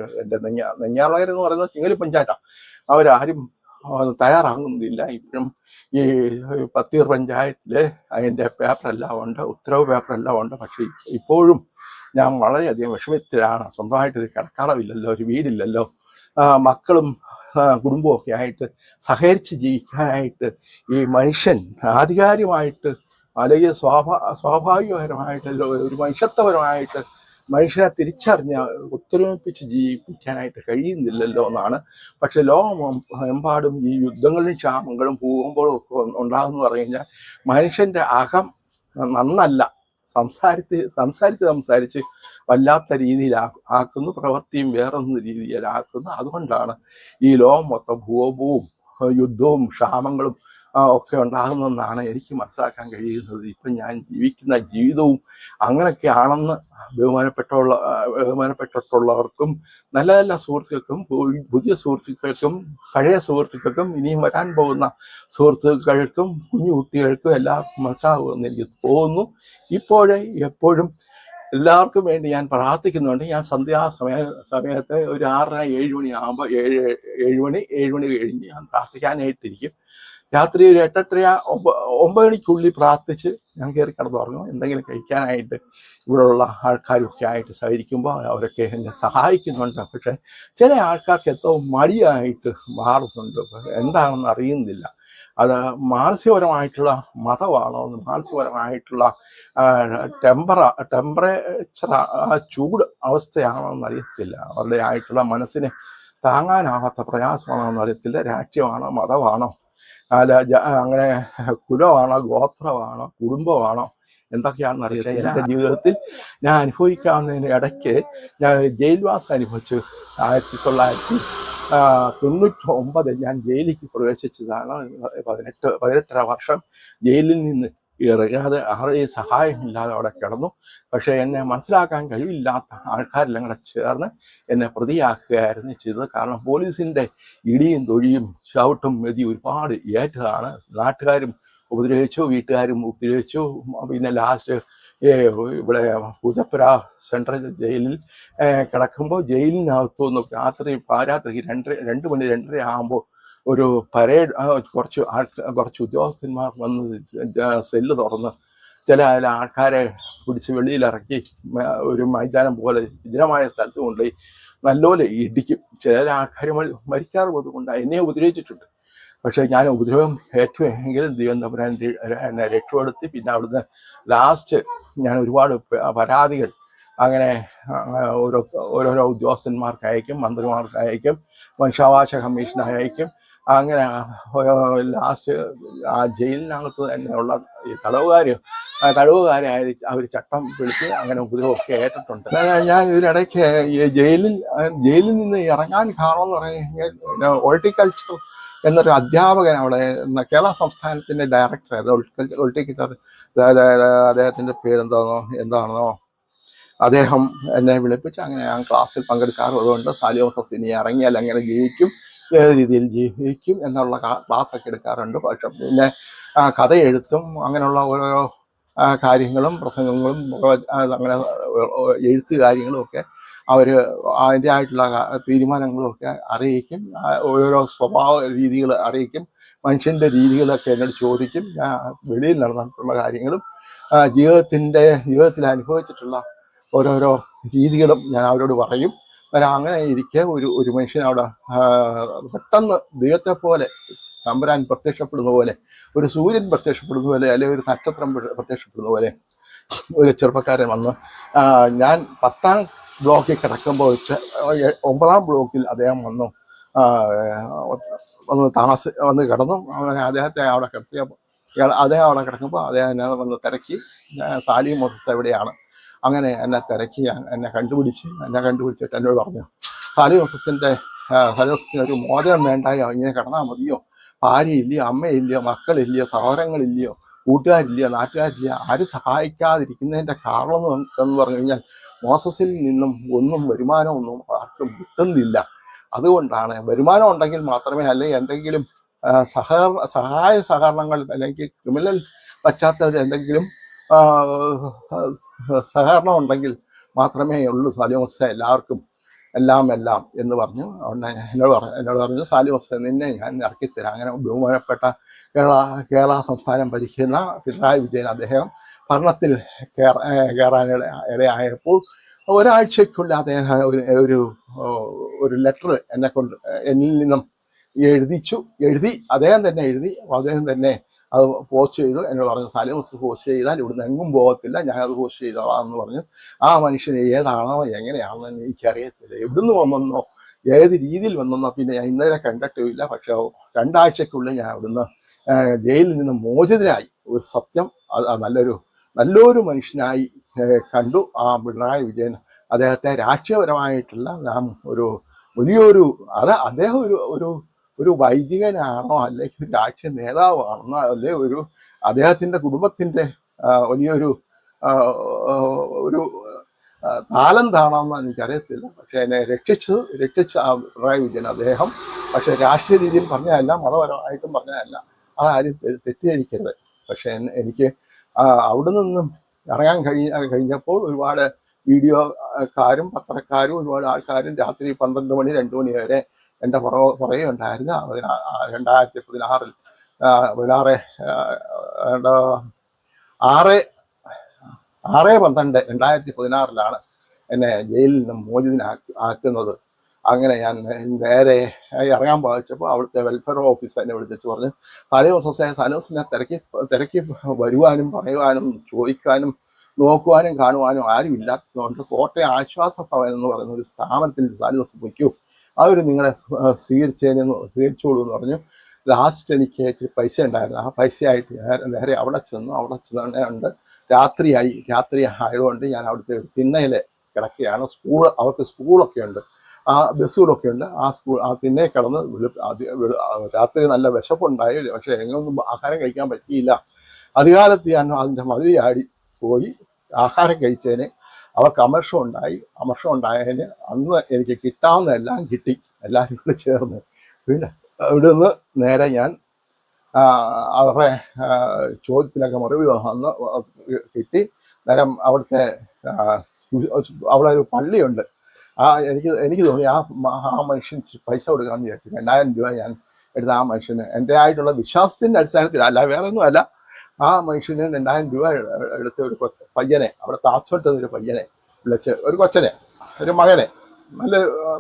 നെഞ്ഞാളകർ എന്ന് പറയുന്നത് ചിങ്ങോലി പഞ്ചായത്താണ്. അവരാരും തയ്യാറാകുന്നില്ല. ഇപ്പോഴും ഈ പത്തീർ പഞ്ചായത്തില് അതിൻ്റെ പേപ്പറെല്ലാം ഉണ്ട്, ഉത്തരവ് പേപ്പറെല്ലാം ഉണ്ട്. പക്ഷെ ഇപ്പോഴും ഞാൻ വളരെയധികം വിഷമത്തിലാണ്. സ്വന്തമായിട്ടൊരു കിടക്കാളമില്ലല്ലോ, ഒരു വീടില്ലല്ലോ, മക്കളും കുടുംബവും ഒക്കെ ആയിട്ട് സഹകരിച്ച് ജീവിക്കാനായിട്ട് ഈ മനുഷ്യൻ ആധികാരികമായിട്ട് അല്ലെങ്കിൽ സ്വാഭാവികപരമായിട്ടല്ലോ ഒരു മനുഷ്യത്വപരമായിട്ട് മനുഷ്യനെ തിരിച്ചറിഞ്ഞ് ഒത്തൊരുമിപ്പിച്ച് ജീവിപ്പിക്കാനായിട്ട് കഴിയുന്നില്ലല്ലോ എന്നാണ്. പക്ഷെ ലോകമെമ്പാടും ഈ യുദ്ധങ്ങളും ക്ഷാമങ്ങളും ഭൂകമ്പങ്ങളും ഒക്കെ ഉണ്ടാകുമെന്ന് പറഞ്ഞു കഴിഞ്ഞാൽ മനുഷ്യന്റെ അകം നന്നല്ല, സംസാരിച്ച് വല്ലാത്ത രീതിയിൽ ആക്കുന്നു, പ്രവൃത്തിയും വേറൊന്നും രീതിയിലാക്കുന്നു. അതുകൊണ്ടാണ് ഈ ലോകം മൊത്തം ഭൂകമ്പവും യുദ്ധവും ക്ഷാമങ്ങളും ഒക്കെ ഉണ്ടാകുന്നതെന്നാണ് എനിക്ക് മനസ്സിലാക്കാൻ കഴിയുന്നത്. ഇപ്പം ഞാൻ ജീവിക്കുന്ന ജീവിതവും അങ്ങനെയൊക്കെയാണെന്ന് ബഹുമാനപ്പെട്ടിട്ടുള്ളവർക്കും നല്ല നല്ല സുഹൃത്തുക്കൾക്കും പുതിയ സുഹൃത്തുക്കൾക്കും പഴയ സുഹൃത്തുക്കൾക്കും ഇനിയും വരാൻ പോകുന്ന സുഹൃത്തുക്കൾക്കും കുഞ്ഞു കുട്ടികൾക്കും എല്ലാവർക്കും മനസ്സിലാകുമെന്ന് എനിക്ക് തോന്നുന്നു. എപ്പോഴും എല്ലാവർക്കും വേണ്ടി ഞാൻ പ്രാർത്ഥിക്കുന്നുണ്ട്. ഞാൻ സമയത്ത് ഒരു 6:30-7 മണിയാകുമ്പോൾ 7 മണി കഴിഞ്ഞ് ഞാൻ പ്രാർത്ഥിക്കാനായിട്ടിരിക്കും. രാത്രി ഒരു 8:30-9 മണിക്കുള്ളിൽ പ്രാർത്ഥിച്ച് ഞാൻ കയറി കിടന്നുറങ്ങും. എന്തെങ്കിലും കഴിക്കാനായിട്ട് ഇവിടെയുള്ള ആൾക്കാരൊക്കെ ആയിട്ട് സഹകരിക്കുമ്പോൾ അവരൊക്കെ എന്നെ സഹായിക്കുന്നുണ്ട്. പക്ഷെ ചില ആൾക്കാർക്ക് എന്തോ മടിയായിട്ട് മാറുന്നുണ്ട്. എന്താണെന്ന് അറിയുന്നില്ല. അത് മാനസികപരമായിട്ടുള്ള മതമാണോ, മാനസികപരമായിട്ടുള്ള ടെമ്പറേച്ചർ ചൂട് അവസ്ഥയാണോ എന്നറിയത്തില്ല. അവരുടെ ആയിട്ടുള്ള മനസ്സിന് താങ്ങാനാവാത്ത പ്രയാസമാണോ എന്നറിയത്തില്ല. രാഷ്ട്രീയമാണോ, മതമാണോ, അങ്ങനെ കുലമാണോ, ഗോത്രമാണോ, കുടുംബമാണോ, എന്തൊക്കെയാണെന്ന് അറിയത്തില്ല. എൻ്റെ ജീവിതത്തിൽ ഞാൻ അനുഭവിക്കാവുന്നതിന് ഇടയ്ക്ക് ഞാൻ ഒരു ജയിൽവാസം അനുഭവിച്ചു. 1999 ഞാൻ ജയിലിലേക്ക് പ്രവേശിച്ചതാണ്. 18 വർഷം ജയിലിൽ നിന്ന് ഇറങ്ങാതെ ആരുടെയും സഹായമില്ലാതെ അവിടെ കിടന്നു. പക്ഷേ എന്നെ മനസ്സിലാക്കാൻ കഴിവില്ലാത്ത ആൾക്കാരെല്ലാം കൂടെ ചേർന്ന് എന്നെ പ്രതിയാക്കുകയായിരുന്നു ചെയ്തത്. കാരണം പോലീസിൻ്റെ ഇടിയും തൊഴിയും ചവിട്ടും മെതി ഒരുപാട് ഏറ്റതാണ്. നാട്ടുകാരും ഉപദ്രവിച്ചു, വീട്ടുകാരും ഉപദ്രവിച്ചു. പിന്നെ ലാസ്റ്റ് ഇവിടെ പൂജപ്പുര സെൻട്രൽ ജയിലിൽ കിടക്കുമ്പോൾ ജയിലിനകത്തുനിന്ന് പാരാത്രിക്ക് 2 മണി 2:30 ആകുമ്പോൾ ഒരു പരേഡ്, കുറച്ച് ഉദ്യോഗസ്ഥന്മാർ വന്ന് സെല്ല് തുറന്ന് ചില ആൾക്കാരെ പിടിച്ച് വെളിയിലിറക്കി ഒരു മൈതാനം പോലെ വിജനമായ സ്ഥലത്ത് കൊണ്ടുപോയി നല്ലപോലെ ഇടിക്കും. ചില ആൾക്കാർ മരിക്കാറുള്ളത് കൊണ്ട് എന്നെ ഉപദ്രവിച്ചിട്ടുണ്ട്. പക്ഷേ ഞാൻ ഉപദ്രവം ഏറ്റുമെങ്കിലും ദൈവം തമ്പുരാൻ എന്നെ രക്ഷപ്പെടുത്തി. പിന്നെ അവിടുന്ന് ലാസ്റ്റ് ഞാൻ ഒരുപാട് പരാതികൾ അങ്ങനെ ഓരോരോ ഉദ്യോഗസ്ഥന്മാർക്ക് അയക്കും, മന്ത്രിമാർക്ക് അയക്കും, മനുഷ്യാവകാശ കമ്മീഷൻ അയക്കും. അങ്ങനെ ലാസ്റ്റ് ആ ജയിലിനകത്ത് തന്നെയുള്ള ഈ തടവുകാരെ അവർ ചട്ടം പിടിച്ച് അങ്ങനെ ഉപദ്രവമൊക്കെ ഏറ്റിട്ടുണ്ട്. ഞാൻ ഇതിനിടയ്ക്ക് ഈ ജയിലിൽ നിന്ന് ഇറങ്ങാൻ കാരണം എന്ന് പറഞ്ഞു കഴിഞ്ഞാൽ ഹോർട്ടിക്കൾച്ചർ എന്നൊരു അധ്യാപകൻ അവിടെ കേരള സംസ്ഥാനത്തിൻ്റെ ഡയറക്ടറായിരുന്നു. ഹോർട്ടിക്കൾച്ചർ അദ്ദേഹത്തിൻ്റെ എന്താണെന്നോ അദ്ദേഹം എന്നെ വിളിപ്പിച്ച് അങ്ങനെ ഞാൻ ക്ലാസ്സിൽ പങ്കെടുക്കാറുള്ളതുകൊണ്ട് സാലിയോസസ് ഇനി ഇറങ്ങിയാൽ അങ്ങനെ ജീവിക്കും, ഏത് രീതിയിൽ ജീവിക്കും എന്നുള്ള ക്ലാസ്സൊക്കെ എടുക്കാറുണ്ട്. പക്ഷെ പിന്നെ കഥ എഴുത്തും അങ്ങനെയുള്ള ഓരോ കാര്യങ്ങളും പ്രസംഗങ്ങളും അങ്ങനെ എഴുത്ത് കാര്യങ്ങളും ഒക്കെ അവർ അതിൻ്റെ ആയിട്ടുള്ള തീരുമാനങ്ങളും ഒക്കെ അറിയിക്കും. ഓരോ സ്വഭാവ രീതികൾ അറിയിക്കും. മനുഷ്യൻ്റെ രീതികളൊക്കെ എന്നോട് ചോദിക്കും. വെളിയിൽ നടന്നിട്ടുള്ള കാര്യങ്ങളും ജീവിതത്തിൽ അനുഭവിച്ചിട്ടുള്ള ഓരോരോ രീതികളും ഞാൻ അവരോട് പറയും. അങ്ങനെ ഇരിക്കെ ഒരു മനുഷ്യൻ അവിടെ പെട്ടെന്ന് ദൈവത്തെ പോലെ തമ്പുരാൻ പ്രത്യക്ഷപ്പെടുന്ന പോലെ, ഒരു സൂര്യൻ പ്രത്യക്ഷപ്പെടുന്ന പോലെ, അല്ലെങ്കിൽ ഒരു നക്ഷത്രം പ്രത്യക്ഷപ്പെടുന്ന പോലെ ഒരു ചെറുപ്പക്കാരൻ വന്ന് ഞാൻ 10ാം ബ്ലോക്കിൽ കിടക്കുമ്പോൾ 9ാം ബ്ലോക്കിൽ അദ്ദേഹം വന്ന് വന്ന് കിടന്നു. അങ്ങനെ അദ്ദേഹത്തെ അവിടെ കിടത്തിയപ്പോൾ അദ്ദേഹം അവിടെ കിടക്കുമ്പോൾ അദ്ദേഹം എന്നെ വന്ന് തിരക്കി, സാലി മോസസ് എവിടെയാണ്, അങ്ങനെ എന്നെ തിരക്കി എന്നെ കണ്ടുപിടിച്ചിട്ട് എന്നോട് പറഞ്ഞു, സാലി മോസസിന് ഒരു മോചനം വേണ്ടായോ, ഇങ്ങനെ കിടന്നാൽ മതിയോ, ഭാര്യയില്ലയോ, അമ്മയില്ലയോ, മക്കളില്ലയോ, സഹോദരങ്ങളില്ലയോ, കൂട്ടുകാരില്ലയോ, നാട്ടുകാരില്ലയോ, ആരും സഹായിക്കാതിരിക്കുന്നതിൻ്റെ കാരണം എന്ന് പറഞ്ഞു കഴിഞ്ഞാൽ മോസസിൽ നിന്നും വരുമാനമൊന്നും ആർക്കും കിട്ടുന്നില്ല. അതുകൊണ്ടാണ് വരുമാനം ഉണ്ടെങ്കിൽ മാത്രമേ, അല്ലെങ്കിൽ എന്തെങ്കിലും സഹായ സഹകരണങ്ങൾ, അല്ലെങ്കിൽ ക്രിമിനൽ പശ്ചാത്തലത്തിൽ എന്തെങ്കിലും സഹകരണം ഉണ്ടെങ്കിൽ മാത്രമേ ഉള്ളൂ സാലിയോസ എല്ലാവർക്കും എല്ലാം എന്ന് പറഞ്ഞു. എന്നോട് പറഞ്ഞു സാലിയോസ നിന്നെ ഞാൻ ഇറക്കിത്തരാം. അങ്ങനെ ബഹുമാനപ്പെട്ട കേരള സംസ്ഥാനം ഭരിക്കുന്ന പിണറായി വിജയൻ അദ്ദേഹം ഭരണത്തിൽ കയറാൻ ഇടയായപ്പോൾ ഒരാഴ്ചയ്ക്കുള്ള അദ്ദേഹം ഒരു ലെറ്റർ എന്നിൽ നിന്നും എഴുതി അദ്ദേഹം തന്നെ അത് പോസ്റ്റ് ചെയ്തു. എന്നോട് പറഞ്ഞു, സാലിയോസ് പോസ്റ്റ് ചെയ്താൽ ഇവിടുന്ന് എങ്ങും പോകത്തില്ല, ഞാനത് പോസ്റ്റ് ചെയ്തോളാം എന്ന് പറഞ്ഞു. ആ മനുഷ്യൻ ഏതാണോ എങ്ങനെയാണെന്ന് എനിക്കറിയത്തില്ല. എവിടുന്ന് വന്നെന്നോ ഏത് രീതിയിൽ വന്നെന്നോ പിന്നെ ഞാൻ ഇന്നലെ കണ്ടിട്ടുമില്ല. പക്ഷേ 2 ആഴ്ചക്കുള്ളിൽ ഞാൻ അവിടുന്ന് ജയിലിൽ നിന്ന് മോചിതനായി. ഒരു സത്യം നല്ലൊരു മനുഷ്യനായി കണ്ടു ആ പിണറായി വിജയൻ. അദ്ദേഹത്തെ രാഷ്ട്രീയപരമായിട്ടുള്ള അദ്ദേഹം ഒരു വൈദികനാണോ, അല്ലെങ്കിൽ ഒരു രാഷ്ട്രീയ നേതാവാണെന്നോ, അല്ലെങ്കിൽ അദ്ദേഹത്തിൻ്റെ കുടുംബത്തിൻ്റെ വലിയൊരു താലന്താണെന്ന് എനിക്കറിയത്തില്ല. പക്ഷെ എന്നെ രക്ഷിച്ച ആ പിണറായി വിജയൻ അദ്ദേഹം. പക്ഷെ രാഷ്ട്രീയ രീതിയിൽ പറഞ്ഞതല്ല, മതപരമായിട്ടും പറഞ്ഞതല്ല, അതാരും തെറ്റിദ്ധരിക്കരുത്. പക്ഷെ എനിക്ക് അവിടെ നിന്നും ഇറങ്ങാൻ കഴിഞ്ഞപ്പോൾ ഒരുപാട് വീഡിയോക്കാരും പത്രക്കാരും ഒരുപാട് ആൾക്കാരും രാത്രി 12 മണി 2 മണി വരെ എൻ്റെ പുറകെ ഉണ്ടായിരുന്നു. 2016 6/12/2016 എന്നെ ജയിലിൽ നിന്നും മോചിതനാക്കുന്നത്. അങ്ങനെ ഞാൻ നേരെ ഇറങ്ങാൻ പാടിച്ചപ്പോൾ അവിടുത്തെ വെൽഫെയർ ഓഫീസർ എന്നെ വിളിച്ചു പറഞ്ഞു, സാലിയോസിനെ തിരക്കി വരുവാനും പറയുവാനും ചോദിക്കാനും നോക്കുവാനും കാണുവാനും ആരും ഇല്ലാത്തതുകൊണ്ട് കോട്ടയം ആശ്വാസ ഭവൻ എന്ന് പറയുന്ന ഒരു സ്ഥാപനത്തിൽ 4 ദിവസം വയ്ക്കൂ, അവർ നിങ്ങളെ സ്വീകരിച്ചോളൂ എന്ന് പറഞ്ഞു. ലാസ്റ്റ് എനിക്ക് ഇച്ചിരി പൈസ ഉണ്ടായിരുന്നു. ആ പൈസയായിട്ട് നേരെ അവിടെ ചെന്നു. അവിടെ ചെന്നുകൊണ്ട് രാത്രി ആയതുകൊണ്ട് ഞാൻ അവിടുത്തെ തിണ്ണയിൽ കിടക്കുകയാണ്. അവർക്ക് സ്കൂളൊക്കെ ഉണ്ട്, ആ ബസ്സുകളൊക്കെ ഉണ്ട്. ആ തിണ്ണയിൽ കിടന്ന് രാത്രി നല്ല വിശപ്പുണ്ടായി, പക്ഷെ എങ്ങൊന്നും ആഹാരം കഴിക്കാൻ പറ്റിയില്ല. അധികാലത്ത് ഞാൻ അതിൻ്റെ മതിയാടി പോയി ആഹാരം കഴിച്ചതിന് അവർക്ക് അമർഷം ഉണ്ടായതിന് അന്ന് എനിക്ക് കിട്ടാവുന്നതെല്ലാം കിട്ടി, എല്ലാവരും കൂടെ ചേർന്ന്. പിന്നെ ഇവിടെ നിന്ന് നേരെ ഞാൻ അവരുടെ ചോദ്യത്തിനൊക്കെ മറുപടി വന്ന് കിട്ടി. നേരം അവിടുത്തെ അവിടെ ഒരു പള്ളിയുണ്ട്. എനിക്ക് തോന്നി ആ മനുഷ്യൻ പൈസ കൊടുക്കാമെന്ന് വിചാരിച്ചു. 2000 രൂപ ഞാൻ എടുത്ത ആ മനുഷ്യന് എൻ്റെ ആയിട്ടുള്ള വിശ്വാസത്തിൻ്റെ അടിസ്ഥാനത്തിൽ, അല്ല വേറെ ഒന്നുമല്ല, ആ മനുഷ്യന് 2000 രൂപ എടുത്ത ഒരു പയ്യനെ, അവിടെ താച്ചോട്ടൊരു പയ്യനെ വിളിച്ച്, ഒരു കൊച്ചനെ, ഒരു മകനെ,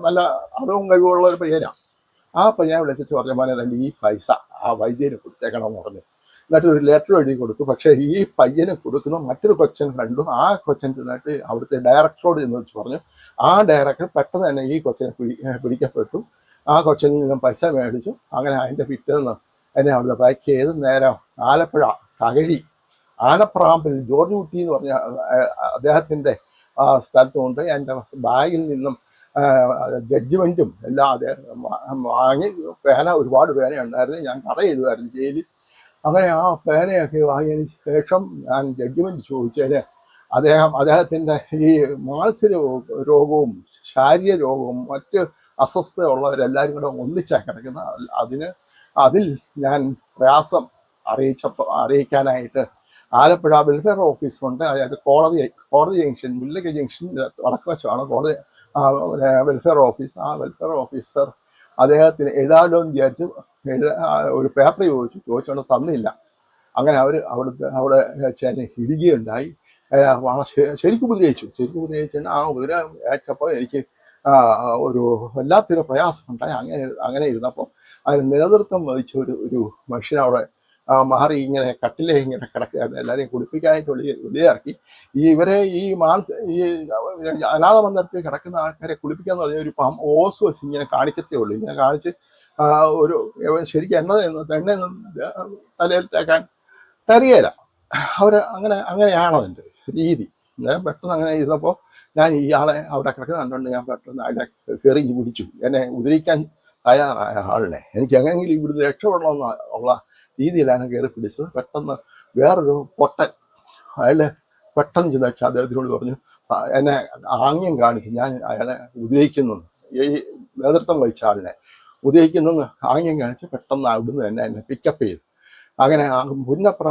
നല്ല അറിവും കഴിവുള്ള ഒരു പയ്യനാണ്. ആ പയ്യനെ വിളിച്ചിട്ട് പറഞ്ഞ പോലെ തന്നെ ഈ പൈസ ആ വൈദ്യന് കൊടുത്തേക്കണമെന്ന് പറഞ്ഞു. എന്നിട്ട് ഒരു ലെറ്റർ എഴുതി കൊടുത്തു. പക്ഷേ ഈ പയ്യന് കൊടുക്കുന്ന മറ്റൊരു കൊച്ചൻ കണ്ടു. ആ കൊച്ചൻ ചെന്നിട്ട് അവിടുത്തെ ഡയറക്ടറോട് എന്ന് വെച്ച് പറഞ്ഞു. ആ ഡയറക്ടർ പെട്ടെന്ന് തന്നെ ഈ കൊച്ചനെ പിടിക്കപ്പെട്ടു. ആ കൊച്ചനിൽ നിന്നും പൈസ മേടിച്ചു. അങ്ങനെ അതിൻ്റെ പിറ്റേന്ന് എന്നെ അവിടുത്തെ പാക്ക് ചെയ്ത് നേരെ ആലപ്പുഴ തകഴി ആനപ്രാമ്പിൽ ജോർജ് കുട്ടി എന്ന് പറഞ്ഞ അദ്ദേഹത്തിൻ്റെ സ്ഥലത്തുകൊണ്ട് എൻ്റെ ബാഗിൽ നിന്നും ജഡ്ജ്മെൻറ്റും എല്ലാം അദ്ദേഹം വാങ്ങി. ഒരുപാട് പേന ഉണ്ടായിരുന്നു. ഞാൻ കഥ എഴുതുമായിരുന്നു ജയിലിൽ. അങ്ങനെ ആ പേനയൊക്കെ വാങ്ങിയതിന് ശേഷം ഞാൻ ജഡ്ജ്മെൻറ്റ് ചോദിച്ചതിന് അദ്ദേഹത്തിൻ്റെ ഈ മാനസിക രോഗവും ശാരീരിക രോഗവും മറ്റ് അസ്വസ്ഥതയുള്ളവരെല്ലാവരും കൂടെ ഒന്നിച്ചാണ് കിടക്കുന്നത്. അതിൽ ഞാൻ പ്രയാസം അറിയിക്കാനായിട്ട് ആലപ്പുഴ വെൽഫെയർ ഓഫീസുണ്ട്. അതായത് കോടതി ജംഗ്ഷൻ, വില്ലേജ് ജംഗ്ഷൻ വടക്ക് വശമാണ് കോടതി വെൽഫെയർ ഓഫീസ്. ആ വെൽഫെയർ ഓഫീസർ അദ്ദേഹത്തിന് എഴുതാമല്ലോ എന്ന് വിചാരിച്ച് ഒരു പേപ്പർ ചോദിച്ചുകൊണ്ട് തന്നില്ല. അങ്ങനെ അവിടെ ഇടുകയുണ്ടായി. ശരിക്കും ഉപദ്രവിച്ചിട്ട് ആ ഉപദ്രവം ഏറ്റപ്പോൾ എനിക്ക് ഒരു വല്ലാത്തൊരു പ്രയാസമുണ്ടായി. അങ്ങനെ ഇരുന്നപ്പോൾ അതിന് നേതൃത്വം വഹിച്ച ഒരു മനുഷ്യനവിടെ മാറി ഇങ്ങനെ കട്ടിലെ ഇങ്ങനെ കിടക്കുകയായിരുന്നു. എല്ലാവരെയും കുളിപ്പിക്കാനായിട്ട് വെളിയിറക്കി. ഈ അനാഥ മന്ദിരത്തിൽ കിടക്കുന്ന ആൾക്കാരെ കുളിപ്പിക്കാന്ന് പറഞ്ഞാൽ ഒരു ഓസ് വെച്ച് ഇങ്ങനെ കാണിക്കത്തേ ഉള്ളൂ. ഇങ്ങനെ കാണിച്ച് ശരിക്കും എണ്ണയൊന്നും തലയിൽ തേക്കാൻ തരികയില്ല. അങ്ങനെയാണോ എൻ്റെ രീതി. ഞാൻ പെട്ടെന്ന് അങ്ങനെ ഇരുന്നപ്പോൾ ഞാൻ ഇയാളെ അവിടെ കിടക്കുന്ന കണ്ടുകൊണ്ട് ഞാൻ പെട്ടെന്ന് അയാളെ കയറി പിടിച്ചു. എന്നെ ഉദ്ധരിക്കാൻ തയ്യാറായ ആളിനെ എനിക്ക് എങ്ങനെയെങ്കിലും ഇവിടുന്ന് രക്ഷപ്പെടണമെന്നുള്ള രീതിയിലാണ് കയറി പിടിച്ചത്. പെട്ടെന്ന് വേറൊരു പൊട്ടൻ അയാളെ പെട്ടെന്ന് ചെന്ന് അദ്ദേഹത്തിനോട് പറഞ്ഞു, എന്നെ ആംഗ്യം കാണിച്ചു. ഞാൻ അയാളെ ഉദ്ദേശിക്കുന്നു, ഈ നേതൃത്വം വഹിച്ച ആളിനെ ഉദ്ദേശിക്കുന്നു ആംഗ്യം കാണിച്ച് പെട്ടെന്ന് അവിടുന്ന് തന്നെ എന്നെ പിക്കപ്പ് ചെയ്തു. അങ്ങനെ പുന്നപ്ര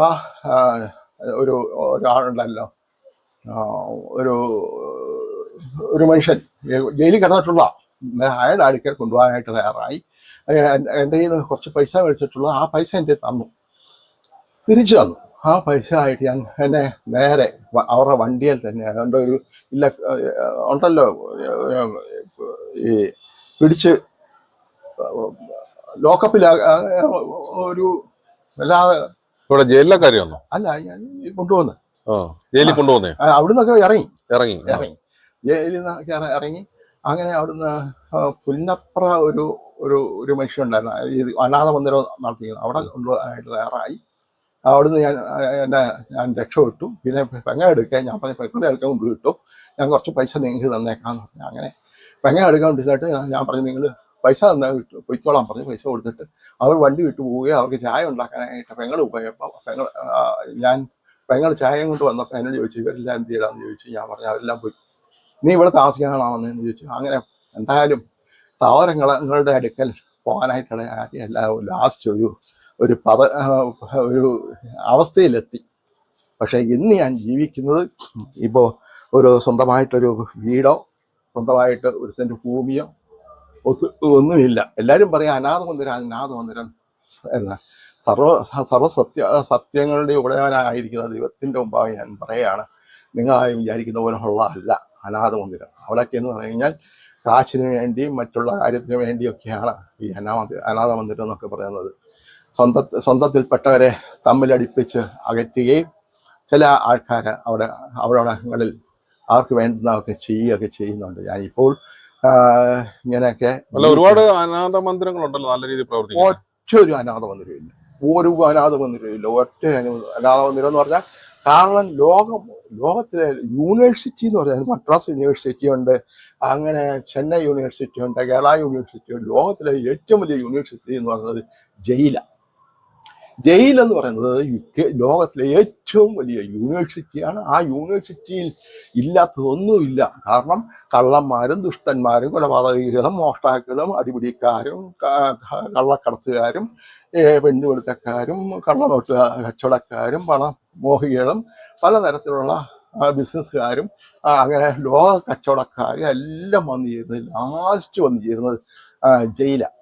ഒരാളുണ്ടല്ലോ, ഒരു മനുഷ്യൻ ജയിലിൽ കിടന്നിട്ടുള്ള അയാളുടെ അടുക്കൽ കൊണ്ടുപോകാനായിട്ട് തയ്യാറായി. എൻ്റെ കയ്യിൽ നിന്ന് കുറച്ച് പൈസ മേടിച്ചിട്ടുള്ള ആ പൈസ എൻ്റെ തന്നു, തിരിച്ചു തന്നു. ആ പൈസ ആയിട്ട് എന്നെ നേരെ അവരുടെ വണ്ടിയിൽ തന്നെ അതുകൊണ്ട് ഉണ്ടല്ലോ ഈ പിടിച്ച് ലോക്കപ്പിൽ ഒരു വല്ലാതെ ഇവിടെ ജയിലിലൊക്കെ അറിയാമോ? അല്ല, ഞാൻ കൊണ്ടുപോകുന്നത് ജയിലിൽ കൊണ്ടുപോകുന്നേ. അവിടുന്നൊക്കെ ഇറങ്ങി ജയിലിൽ നിന്നൊക്കെ ഇറങ്ങി. അങ്ങനെ അവിടുന്ന് പുന്നപ്ര ഒരു മനുഷ്യൻ ഉണ്ടായിരുന്നു, ഈ അനാഥ മന്ദിരം നടത്തിയത്. അവിടെ കൊണ്ടുപോകാനായിട്ട് തയ്യാറായി. അവിടുന്ന് ഞാൻ രക്ഷപ്പെട്ടു. പിന്നെ പെങ്ങ ഞാൻ പറഞ്ഞ പെങ്ങളുടെ എടുക്കാൻ കൊണ്ടുവിട്ടു. ഞാൻ കുറച്ച് പൈസ നിങ്ങൾക്ക് തന്നേക്കാന്ന് പറഞ്ഞു. അങ്ങനെ പെങ്ങ എടുക്കാൻ കൊണ്ടിട്ട് ഞാൻ പറഞ്ഞു, നിങ്ങൾ പൈസ പൊയ്ക്കോളാൻ പറഞ്ഞു. പൈസ കൊടുത്തിട്ട് അവർ വണ്ടി വിട്ടു പോവുകയും അവർക്ക് ചായ ഉണ്ടാക്കാനായിട്ട് പെങ്ങൾ പോയപ്പോൾ പെങ്ങൾ ചായയും കൊണ്ട് വന്നപ്പോൾ എന്നോട് ചോദിച്ചു, ഇവരെല്ലാം എന്ത് ചെയ്യണമെന്ന് ചോദിച്ചു. ഞാൻ പറഞ്ഞു, അവരെല്ലാം പോയി. നീ ഇവിടെ താമസിക്കാനാണെന്ന് ചോദിച്ചു. അങ്ങനെ എന്തായാലും സഹോദരങ്ങളുടെ അടുക്കൽ പോകാനായിട്ടാണ് എല്ലാവരും ലാസ്റ്റ് ഒരു അവസ്ഥയിലെത്തി. പക്ഷേ ഇന്ന് ഞാൻ ജീവിക്കുന്നത് ഇപ്പോൾ ഒരു സ്വന്തമായിട്ടൊരു വീടോ സ്വന്തമായിട്ട് ഒരു സെൻറ്റ് ഭൂമിയോ ഒന്നുമില്ല. എല്ലാവരും പറയാം അനാഥ മന്ദിരം എന്ന സത്യങ്ങളുടെ ഉടയവനായിരിക്കുന്ന ദൈവത്തിൻ്റെ മുമ്പാകെ ഞാൻ പറയുകയാണ്, നിങ്ങളായും വിചാരിക്കുന്ന പോലുള്ള അല്ല അനാഥ മന്ദിരം. അവിടെയൊക്കെ എന്ന് പറഞ്ഞു കഴിഞ്ഞാൽ കാശിന് വേണ്ടിയും മറ്റുള്ള കാര്യത്തിന് വേണ്ടിയൊക്കെയാണ് ഈ അനാഥ മന്ദിരം എന്നൊക്കെ പറയുന്നത്. സ്വന്തത്തിൽപ്പെട്ടവരെ തമ്മിലടിപ്പിച്ച് അകറ്റുകയും ചില ആൾക്കാർ അവിടങ്ങളിൽ അവർക്ക് വേണ്ടുന്നതൊക്കെ ചെയ്യുകയൊക്കെ ചെയ്യുന്നുണ്ട്. ഞാനിപ്പോൾ ഇങ്ങനെയൊക്കെ ഒരുപാട് അനാഥ മന്ദിരങ്ങളുണ്ടല്ലോ നല്ല രീതിയിൽ പ്രവർത്തിക്കും. ഒറ്റൊരു അനാഥ മന്ദിരമില്ല, ഒരു അനാഥ മന്ദിരമില്ല, ഒറ്റ അനാഥ മന്ദിരം എന്ന് പറഞ്ഞാൽ. കാരണം ലോകത്തിലെ യൂണിവേഴ്സിറ്റി എന്ന് പറഞ്ഞാൽ മദ്രാസ് യൂണിവേഴ്സിറ്റി ഉണ്ട്, അങ്ങനെ ചെന്നൈ യൂണിവേഴ്സിറ്റി ഉണ്ട്, കേരള യൂണിവേഴ്സിറ്റി ഉണ്ട്. ലോകത്തിലെ ഏറ്റവും വലിയ യൂണിവേഴ്സിറ്റി എന്ന് പറയുന്നത് ജയിലാണ്. ജയിൽ എന്ന് പറയുന്നത് ലോകത്തിലെ ഏറ്റവും വലിയ യൂണിവേഴ്സിറ്റിയാണ്. ആ യൂണിവേഴ്സിറ്റിയിൽ ഇല്ലാത്തതൊന്നുമില്ല. കാരണം കള്ളന്മാരും ദുഷ്ടന്മാരും കൊലപാതകികളും മോഷ്ടാക്കളും അടിപിടിക്കാരും കള്ളക്കടത്തുകാരും പെണ്ണുപിടുത്തക്കാരും കള്ളനോട്ട് കച്ചവടക്കാരും പണമോഹികളും പലതരത്തിലുള്ള ബിസിനസ്സുകാരും അങ്ങനെ ലോക കച്ചവടക്കാരും എല്ലാം വന്നു ചേരുന്നത്, ലാസ്റ്റ് വന്നു ചേരുന്നത് ജയിലാണ്.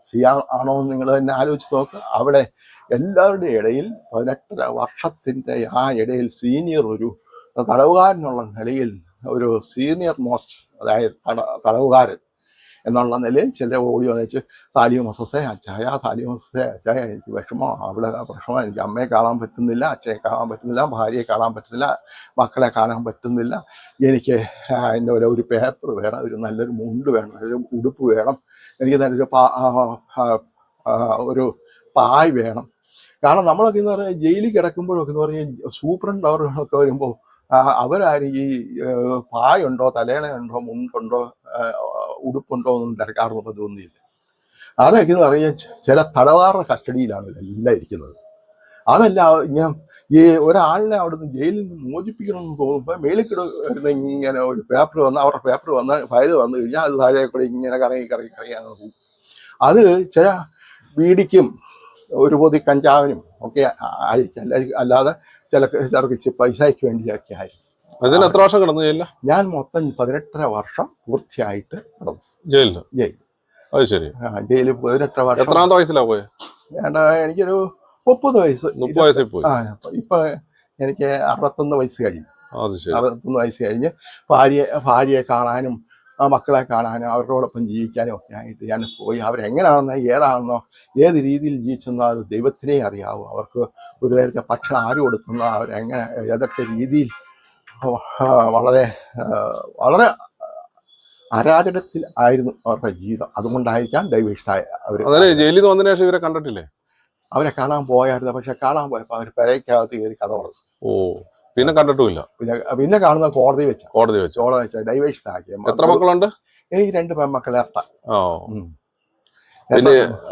ആണോ നിങ്ങൾ തന്നെ ആലോചിച്ച് നോക്ക്. അവിടെ എല്ലാവരുടെ ഇടയിൽ 18 വർഷത്തിൻ്റെ ആ ഇടയിൽ സീനിയർ ഒരു തടവുകാരനുള്ള നിലയിൽ ഒരു സീനിയർ മോസ്റ്റ്, അതായത് തടവുകാരൻ എന്നുള്ള നിലയിൽ ചില ഓടി വന്നിച്ച് സാലിം മൊസസെ അച്ചായ, സാലിം മൊസസെ അച്ചായ, എനിക്ക് അവിടെ വിഷമം, എനിക്ക് അമ്മയെ കാണാൻ പറ്റുന്നില്ല, അച്ഛനെ കാണാൻ പറ്റുന്നില്ല, ഭാര്യയെ കാണാൻ പറ്റുന്നില്ല, മക്കളെ കാണാൻ പറ്റുന്നില്ല, എനിക്ക് എൻ്റെ ഒരു പേപ്പർ വേണം, ഒരു നല്ലൊരു മുണ്ട് വേണം, ഒരു ഉടുപ്പ് വേണം, എനിക്ക് നല്ലൊരു ഒരു പായ് വേണം. കാരണം നമ്മളൊക്കെ എന്ന് പറഞ്ഞാൽ ജയിലിൽ കിടക്കുമ്പോഴൊക്കെ എന്ന് പറഞ്ഞാൽ സൂപ്രണ്ട് അവരൊക്കെ വരുമ്പോൾ അവരാരും ഈ പായുണ്ടോ, തലേണയുണ്ടോ, മുണ്ടുണ്ടോ, ഉടുപ്പുണ്ടോ ഒന്നും തിരക്കാറൊന്നും തോന്നിയില്ല. അതൊക്കെ എന്ന് പറഞ്ഞാൽ ചില തടവാറുടെ കസ്റ്റഡിയിലാണ് ഇതെല്ലാം ഇരിക്കുന്നത്. അതല്ല ഇങ്ങനെ ഈ ഒരാളിനെ അവിടുന്ന് ജയിലിൽ നിന്ന് മോചിപ്പിക്കണമെന്ന് തോന്നുമ്പോൾ മേളിൽ കിടന്ന് ഇങ്ങനെ ഒരു പേപ്പർ വന്ന് അവരുടെ പേപ്പർ വന്ന് ഫയൽ വന്നു കഴിഞ്ഞാൽ അത് താഴെ കൂടെ ഇങ്ങനെ കറങ്ങി അങ്ങ് പോകും. അത് ചില ബീഡിക്കും ഒരു പൊതി കഞ്ചാവിനും ഒക്കെ ആയിരിക്കും, അല്ലാതെ ചിലർക്ക് പൈസയ്ക്ക് വേണ്ടിയൊക്കെ ആയിരിക്കും. അതിന് എത്ര വർഷം കിടന്നു ജയിലിൽ? ഞാൻ മൊത്തം 18 വർഷം പൂർത്തിയായിട്ട് കിടന്നു ജയിലിൽ. അത് ശരി. ജയിലിൽ 18 വർഷം. എത്രാമത്തെ വയസ്സിലാ പോയത്? എനിക്കൊരു 30 വയസ്സ്. 30 വയസ്സിൽ പോയി. ഇപ്പൊ എനിക്ക് 61 വയസ്സ് കഴിഞ്ഞു. 61 വയസ്സ് കഴിഞ്ഞ് ഭാര്യയെ കാണാനും മക്കളെ കാണാനും അവരോടൊപ്പം ജീവിക്കാനും ഒക്കെ ആയിട്ട് ഞാൻ പോയി. അവരെങ്ങനെയാണെന്നോ ഏതാണെന്നോ ഏത് രീതിയിൽ ജീവിച്ചെന്നോ അത് ദൈവത്തിനേ അറിയാവൂ. അവർക്ക് ഒരു നേരത്തെ ഭക്ഷണം ആര് കൊടുക്കുന്നോ, അവരെങ്ങനെ ഏതൊക്കെ രീതിയിൽ വളരെ വളരെ അരാജകത്തിൽ ആയിരുന്നു അവരുടെ ജീവിതം. അതുകൊണ്ടായിരിക്കാം ഡൈവേഴ്സായ അവർ. ജയിലിൽ വന്നതിന് ശേഷം ഇവരെ കണ്ടിട്ടില്ലേ? അവരെ കാണാൻ പോയായിരുന്നു, പക്ഷെ കാണാൻ പോയപ്പോൾ അവർ പെരയ്ക്കകത്ത് കയറി കഥ പറഞ്ഞു. പിന്നെ കണ്ടിട്ടുമില്ല. പിന്നെ കാണുന്ന കോടതി വെച്ച ഡൈവേഴ്സ് ആക്കി. എത്ര മക്കളുണ്ട്? എനിക്ക് 2 പെൺമക്കളെ.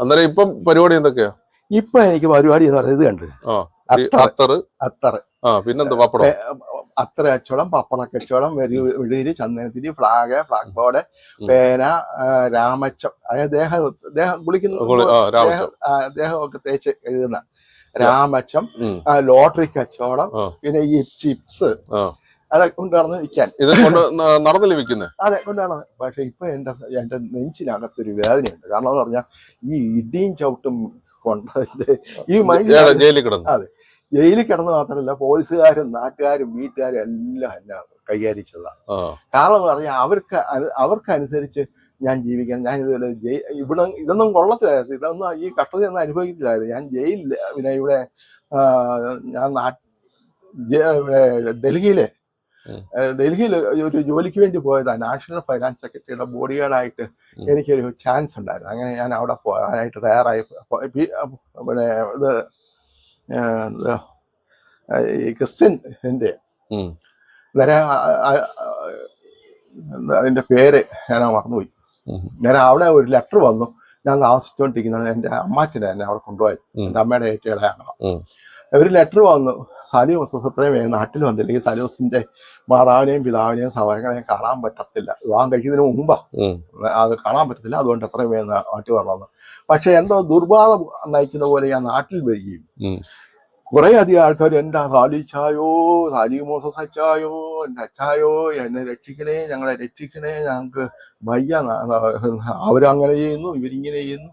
അന്നേരം ഇപ്പം പരിപാടി എന്തൊക്കെയാ? ഇപ്പൊ എനിക്ക് പരിപാടി എന്ന് പറയുന്നത് ഇത് കണ്ട് പിന്നെന്താ പപ്പടം, അത്തറ കച്ചവടം, പപ്പട കച്ചവടം, വെടിയിരി, ചന്ദനത്തിരി, ഫ്ലാഗ് ബോർഡ്, പേന, രാമച്ചം, അതായത് ദേഹം കുളിക്കുന്ന ദേഹമൊക്കെ തേച്ച് എഴുതുന്ന രാമച്ചം, ലോട്ടറി കച്ചവടം, പിന്നെ ഈ ചിപ്സ്, അതൊക്കെ കൊണ്ടുവന്ന് വിൽക്കാൻ. ഇത് നടന്നില്ല വിൽക്കുന്നത്? അതെ, കൊണ്ടാണ്. പക്ഷെ ഇപ്പൊ എന്റെ നെഞ്ചിനകത്തൊരു വേദനയുണ്ട്. കാരണം എന്ന് പറഞ്ഞാൽ ഈ ഇടിയും ചവിട്ടും കൊണ്ടതിന്റെ ഈ ജയിലിൽ കിടന്നു. അതെ, ജയിലിൽ കിടന്ന് മാത്രമല്ല, പോലീസുകാരും നാട്ടുകാരും വീട്ടുകാരും എല്ലാം എന്നെ കൈകാര്യച്ചതാണ്. കാരണം എന്ന് പറഞ്ഞാൽ അവർക്കനുസരിച്ച് ഞാൻ ജീവിക്കാൻ. ഞാൻ ഇതുപോലെ ഇതൊന്നും കൊള്ളത്തിലായിരുന്നു, ഇതൊന്നും ഈ കഷ്ടതയൊന്നും അനുഭവിക്കത്തില്ലായിരുന്നു. ഞാൻ ജയിലിൽ പിന്നെ ഇവിടെ ഞാൻ ഡൽഹിയിൽ ഒരു ജോലിക്ക് വേണ്ടി പോയതാണ്. നാഷണൽ ഫൈനാൻസ് സെക്രട്ടറിയുടെ ബോഡി ഗാർഡായിട്ട് എനിക്കൊരു ചാൻസ് ഉണ്ടായിരുന്നു. അങ്ങനെ ഞാൻ അവിടെ പോകാനായിട്ട് തയ്യാറായി. പിന്നെ ഇത് ഈ ക്രിസ്ത്യൻ്റെ അതിന്റെ പേര് ഞാൻ മറന്നുപോയി. ഞാൻ അവിടെ ഒരു ലെറ്റർ വന്നു. ഞാൻ താമസിച്ചുകൊണ്ടിരിക്കുന്നത് എൻ്റെ അമ്മാച്ചനെ തന്നെ അവിടെ കൊണ്ടുപോയത്, എൻ്റെ അമ്മയുടെ ഏറ്റവും ഒരു ലെറ്റർ വന്നു. സാലിം മൊസസ് എത്രയും വേഗം നാട്ടിൽ വന്നില്ലെങ്കിൽ സാലിമസിന്റെ മാതാവിനെയും പിതാവിനെയും സഹോദരങ്ങളെയും കാണാൻ പറ്റത്തില്ല. വിവാഹം കഴിക്കുന്നതിന് മുമ്പാ അത് കാണാൻ പറ്റത്തില്ല, അതുകൊണ്ട് എത്രയും വേഗം നാട്ടിൽ വരണം. പക്ഷെ എന്തോ ദുർബാധം നയിക്കുന്ന പോലെ ഞാൻ നാട്ടിൽ വരികയും കുറെ അധികം ആൾക്കാർ എൻ്റെ സാലിച്ചായോ, സാലിം മൊസസ് അച്ചായോ, എൻ്റെ അച്ചായോ, എന്നെ രക്ഷിക്കണേ, ഞങ്ങളെ രക്ഷിക്കണേ, ഞങ്ങൾക്ക് വയ്യ, അവരങ്ങനെ ചെയ്യുന്നു, ഇവരിങ്ങനെ ചെയ്യുന്നു.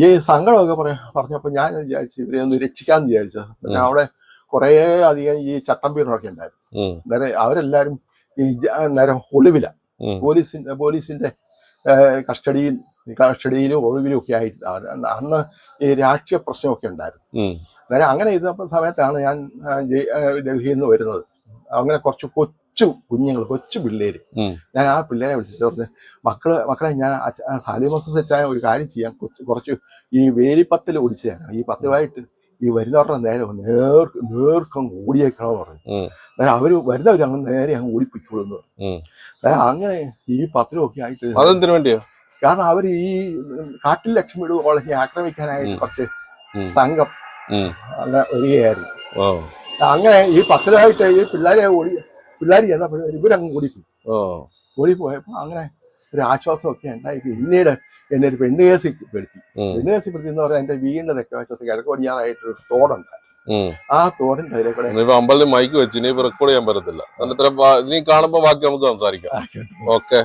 ഈ സങ്കടമൊക്കെ പറഞ്ഞപ്പോൾ ഞാൻ വിചാരിച്ചു ഇവരെ ഒന്ന് രക്ഷിക്കാന്ന് വിചാരിച്ചത്. പിന്നെ അവിടെ കുറേ അധികം ഈ ചട്ടമ്പീറൊക്കെ ഉണ്ടായിരുന്നു. നേരെ അവരെല്ലാരും ഈ നേരം ഒളിവില, പോലീസിന്റെ കസ്റ്റഡിയിൽ കസ്റ്റഡിയിലും ഒഴിവിലും ഒക്കെ ആയിട്ട് അന്ന് ഈ രാഷ്ട്രീയ പ്രശ്നമൊക്കെ ഉണ്ടായിരുന്നു. അന്നേരം അങ്ങനെ ഇരുന്നപ്പോൾ സമയത്താണ് ഞാൻ ഡൽഹിയിൽ നിന്ന് വരുന്നത്. അങ്ങനെ കുറച്ച് കൊച്ചു കുഞ്ഞുങ്ങൾ, കൊച്ചു പിള്ളേര്, ഞാൻ ആ പിള്ളേരെ വിളിച്ചിട്ട് പറഞ്ഞ്, മക്കളെ ഞാൻ സാലിമസ് സെറ്റായ ഒരു കാര്യം ചെയ്യാൻ, കുറച്ച് ഈ വേലിപ്പത്തിൽ ഓടിച്ചു തരാം, ഈ പത്തിവായിട്ട് ഈ വരുന്നവരുടെ നേരെ നേർക്കം ഓടിയേക്കണമെന്ന് പറഞ്ഞു. അന്നേരം അവര് വരുന്നവർ അങ്ങ് നേരെ അങ്ങ് ഓടിപ്പിച്ചോളൂ എന്ന് പറഞ്ഞു. അന്നേരം അങ്ങനെ ഈ പത്തിലൊക്കെ ആയിട്ട്, അതെന്തിനു വേണ്ടിയോ? കാരണം അവർ ഈ കാട്ടിൽ ലക്ഷ്മിയുടെ കോളനി ആക്രമിക്കാനായിട്ട് കുറച്ച് സംഘം അങ്ങനെ വരികയായിരുന്നു. അങ്ങനെ ഈ പത്തിലായിട്ട് ഈ പിള്ളേർ ചെന്നപ്പോൾ ഇവരങ്ങ് ഓടിപ്പോയപ്പോ അങ്ങനെ ഒരു ആശ്വാസമൊക്കെ ഉണ്ടായി. പിന്നീട് എന്നെ ഒരു പെണ്ണ് കേസിൽ പെടുത്തി എന്ന് പറഞ്ഞാൽ എന്റെ വീടിന്റെ തെക്കെ വശത്ത് കിഴക്കോടിയാനായിട്ടൊരു തോടുണ്ടായിരുന്നു. ആ തോടിന്റെ അതിലെ കൂടെ അമ്പലത്തിൽ മൈക്ക് വെച്ച് ഇനി റെക്കോർഡ് ചെയ്യാൻ പറ്റത്തില്ല. നീ കാണുമ്പോ ബാക്കി നമുക്ക് സംസാരിക്കാം. ഓക്കെ.